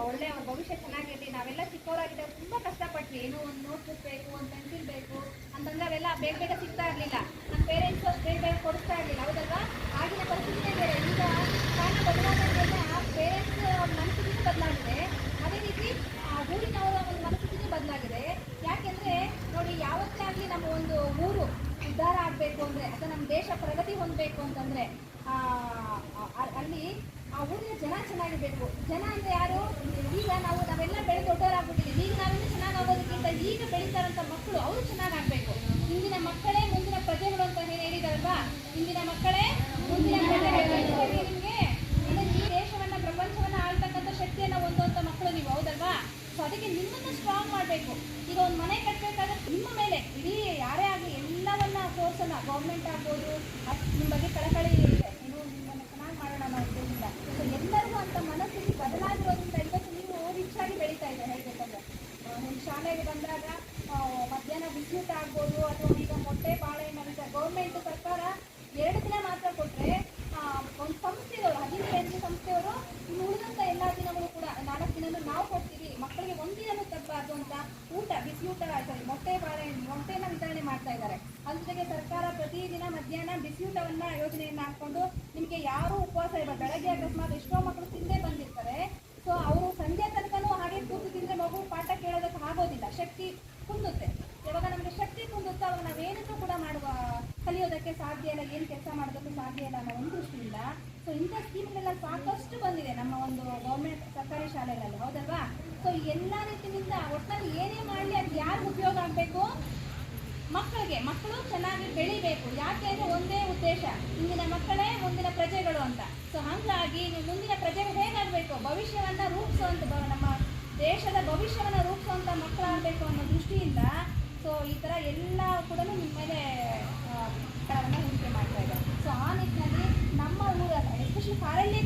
ಒಳ್ಳೆ ಅವ್ರ ಭವಿಷ್ಯ ಚೆನ್ನಾಗಿರಲಿ. ನಾವೆಲ್ಲ ಚಿಕ್ಕವರಾಗಿದ್ದಾಗ ತುಂಬಾ ಕಷ್ಟಪಟ್ವಿ. ಏನೋ ಒಂದು ನೋಟ್ಬುಕ್ ಬೇಕು, ಒಂದು ಪೆನ್ಸಿಲ್ ಬೇಕು ಅಂತಂದ್ರೆ ಅವೆಲ್ಲ ಬೇಗ ಬೇಗ ಸಿಗ್ತಾ ಇರಲಿಲ್ಲ. ನಮ್ಮ ಪೇರೆಂಟ್ಸ್ ಬೇಗ ಬೇಗ ಕೊಡಿಸ್ತಾ ಇರಲಿಲ್ಲ, ಹೌದಲ್ವಾ? ಆಗಿನ ಪರಿಸ್ಥಿತಿನೇ ಬೇರೆ. ಈಗ ಕಾರಣ ಬದಲಾವಣೆಗೆ ಪೇರೆಂಟ್ಸ್ ಮನಸ್ಥಿತಿನೂ ಬದಲಾಗಿದೆ, ಅದೇ ರೀತಿ ಊರಿನವರ ಒಂದು ಮನಸ್ಥಿತಿನೂ ಬದಲಾಗಿದೆ. ಯಾಕೆಂದ್ರೆ ನೋಡಿ, ಯಾವತ್ತೇ ಆಗಲಿ ನಮ್ಮ ಒಂದು ಊರು ಉದ್ಧಾರ ಆಗಬೇಕು ಅಂದರೆ ಅಥವಾ ನಮ್ಮ ದೇಶ ಪ್ರಗತಿ ಹೊಂದಬೇಕು ಅಂತಂದರೆ ಅಲ್ಲಿ ಆ ಊರಿನ ಜನ ಚೆನ್ನಾಗಿರ್ಬೇಕು. ಜನ ಅಂದರೆ ಯಾರು? ಈಗ ನಾವೆಲ್ಲ ಬೆಳೆದು ದೊಡ್ಡವರಾಗ್ಬಿಟ್ಟಿದ್ದೀವಿ. ಈಗ ನಾವಿನ್ನೂ ಚೆನ್ನಾಗಾಗೋದಕ್ಕಿಂತ ಈಗ ಬೆಳೀತಾರಂಥ ಮಕ್ಕಳು ಅವರು ಚೆನ್ನಾಗಾಗಬೇಕು. ಇಂದಿನ ಮಕ್ಕಳೇ ಮುಂದಿನ ಪ್ರಜೆಗಳು ಅಂತ ಹೇಳಿದಾರಲ್ವಾ? ಇಂದಿನ ಮಕ್ಕಳೇ ಮುಂದಿನ ಪ್ರಜೆಗಳು. ನಿಮಗೆ ಈ ದೇಶವನ್ನು ಪ್ರಪಂಚವನ್ನು ಆಳ್ತಕ್ಕಂಥ ಶಕ್ತಿಯನ್ನು ಹೊಂದುವಂಥ ಮಕ್ಕಳು ನೀವು, ಹೌದಲ್ವಾ? ಸೊ ಅದಕ್ಕೆ ನಿಮ್ಮನ್ನು ಸ್ಟ್ರಾಂಗ್ ಮಾಡಬೇಕು. ಈಗ ಒಂದು ಮನೆ ಕಟ್ಟಬೇಕಾದ್ರೆ ನಿಮ್ಮ ಮೇಲೆ ಇಡೀ ಯಾರೇ ಆಗಲಿ ಎಲ್ಲವನ್ನ ಸೋರ್ಸನ್ನು ಗೌರ್ಮೆಂಟ್ ಆಗ್ಬೋದು, ನಿಮ್ಮ ಬಗ್ಗೆ ಕಳಕಳಿ ಇದೆ, ನಿಮ್ಮನ್ನು ಚೆನ್ನಾಗಿ ಮಾಡೋಣ ಅನ್ನೋ ಉದ್ದೇಶದಿಂದ. ಸೊ ಎಲ್ಲರಿಗೂ ಅಂತ ಮನಸ್ಥಿತಿ ಬದಲಾಗಿರೋದ್ರಿಂದ ಇವತ್ತು ನೀವು ರಿಚ್ ಆಗಿ ಬೆಳೀತಾ ಇದ್ದಾರೆ. ಹೇಳಬೇಕಂದ್ರೆ ಒಂದು ಶಾಲೆಗೆ ಬಂದಾಗ ಮಧ್ಯಾಹ್ನ ಬಿಸ್ಯೂಟ ಆಗ್ಬೋದು, ಅಥವಾ ಈಗ ಮೊಟ್ಟೆ ಬಾಳೆಹಣ್ಣು ಗೌರ್ಮೆಂಟ್ ಸರ್ಕಾರ 2 ದಿನ ಮಾತ್ರ ಕೊಟ್ಟರೆ ಒಂದು ಸಂಸ್ಥೆಯವರು 15 ಸಂಸ್ಥೆಯವರು ಇನ್ನು ಉಳಿದಂಥ ಎಲ್ಲ ದಿನಗಳು ಕೂಡ 4 ದಿನನೂ ನಾವು ಕೊಡ್ತೀವಿ, ಮಕ್ಕಳಿಗೆ 1 ದಿನನೂ ತಪ್ಪಬಾರ್ದು ಅಂತ ಊಟ ಬಿಸಿಯೂಟ ಮೊಟ್ಟೆನ ವಿತರಣೆ ಮಾಡ್ತಾ ಇದ್ದಾರೆ. ಅದ್ರ ಜೊತೆಗೆ ಸರ್ಕಾರ ಪ್ರತಿದಿನ ಮಧ್ಯಾಹ್ನ ಬಿಸಿಯೂಟವನ್ನ ಯೋಜನೆಯನ್ನು ಹಾಕೊಂಡು ನಿಮಗೆ ಯಾರೂ ಉಪವಾಸ ಇಲ್ಲ. ಬೆಳಗ್ಗೆ ಅಕಸ್ಮಾತ್ ಎಷ್ಟೋ ಮಕ್ಕಳು ತಿಂದೇ ಬಂದಿರ್ತಾರೆ. ಸೊ ಅವರು ಸಂಜೆ ತನಕನೂ ಹಾಗೆ ಕೂತು ತಿಂದರೆ ಮಗು ಪಾಠ ಕೇಳೋದಕ್ಕೆ ಆಗೋದಿಲ್ಲ, ಶಕ್ತಿ ಕುಂದುತ್ತೆ. ಯಾವಾಗ ನಮಗೆ ಶಕ್ತಿ ಕುಂದುತ್ತೋ ಅವಾಗ ನಾವೇನನ್ನೂ ಕೂಡ ಕಲಿಯೋದಕ್ಕೆ ಸಾಧ್ಯ ಇಲ್ಲ, ಏನು ಕೆಲಸ ಮಾಡೋದಕ್ಕೆ ಸಾಧ್ಯ ಇಲ್ಲ ಅನ್ನೋ ಒಂದು ದೃಷ್ಟಿಯಿಂದ ಸೊ ಇಂಥ ಸ್ಕೀಮ್ಗಳೆಲ್ಲ ಸಾಕಷ್ಟು ಬಂದಿದೆ ನಮ್ಮ ಒಂದು ಗೌರ್ಮೆಂಟ್ ಸರ್ಕಾರಿ ಶಾಲೆಗಳಲ್ಲಿ, ಹೌದಲ್ವಾ? ಸೊ ಎಲ್ಲ ರೀತಿಯಿಂದ ಒಟ್ಟಿನಲ್ಲಿ ಏನೇ ಮಾಡಲಿ ಅದು ಯಾರಿಗೆ ಉಪಯೋಗ ಆಗಬೇಕು? ಮಕ್ಕಳು ಚೆನ್ನಾಗಿ ಬೆಳಿಬೇಕು. ಯಾಕೆ ಅಂದರೆ ಒಂದೇ ಉದ್ದೇಶ, ಇಂದಿನ ಮಕ್ಕಳೇ ಮುಂದಿನ ಪ್ರಜೆಗಳು ಅಂತ. ಸೊ ಹಾಗಾಗಿ ನೀವು ಮುಂದಿನ ಪ್ರಜೆಗಳು ಹೇಗಾಗಬೇಕು? ಭವಿಷ್ಯವನ್ನು ರೂಪಿಸುವಂಥ, ನಮ್ಮ ದೇಶದ ಭವಿಷ್ಯವನ್ನು ರೂಪಿಸುವಂಥ ಮಕ್ಕಳಾಗಬೇಕು ಅನ್ನೋ ದೃಷ್ಟಿಯಿಂದ ಸೊ ಈ ಥರ ಎಲ್ಲ ಕೂಡ ನಿಮ್ಮ ಮೇಲೆ ಹೂಡಿಕೆ ಮಾಡ್ತಾ ಇದ್ದಾರೆ. ಸೊ ಆ ನಿಟ್ಟಿನಲ್ಲಿ ನಮ್ಮ ಊರ ಎಸ್ಪೆಷಲಿ ಕಾರಳ್ಳಿ